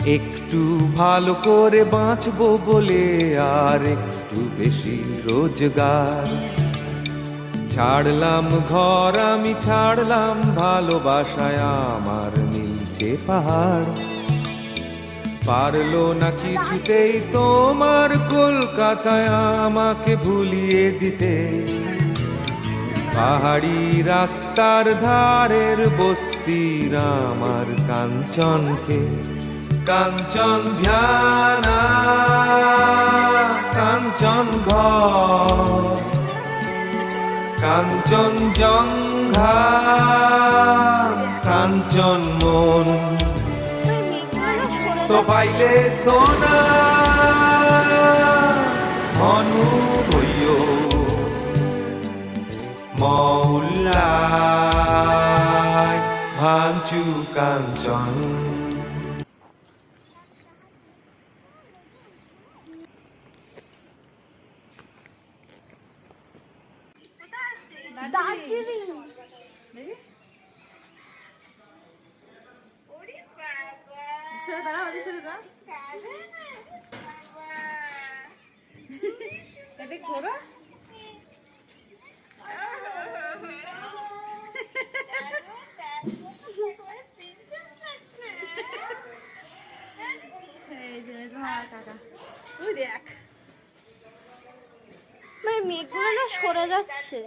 একটু ভালো করে বাঁচবো বলে আর একটু বেশি রোজগার। ছাড়লাম ঘর আমি, ছাড়লাম ভালোবাসায় আমার নীলচে পাহাড়। পারলো না কিছুতেই তোমার কলকাতায় আমাকে ভুলিয়ে দিতে। পাহাড়ি রাস্তার ধারের বস্তির আমার কাঞ্চনকে, কাঞ্চন ধ্যানা কাঞ্চন ঘর, কাঞ্চন জঙ্ঘা কাঞ্চন মন। তো পাইলে সোনা মনু হইও মৌলায় ভাঞ্চু কাঞ্চন। দার্জিলিং মেঘগুলো না সরে যাচ্ছে।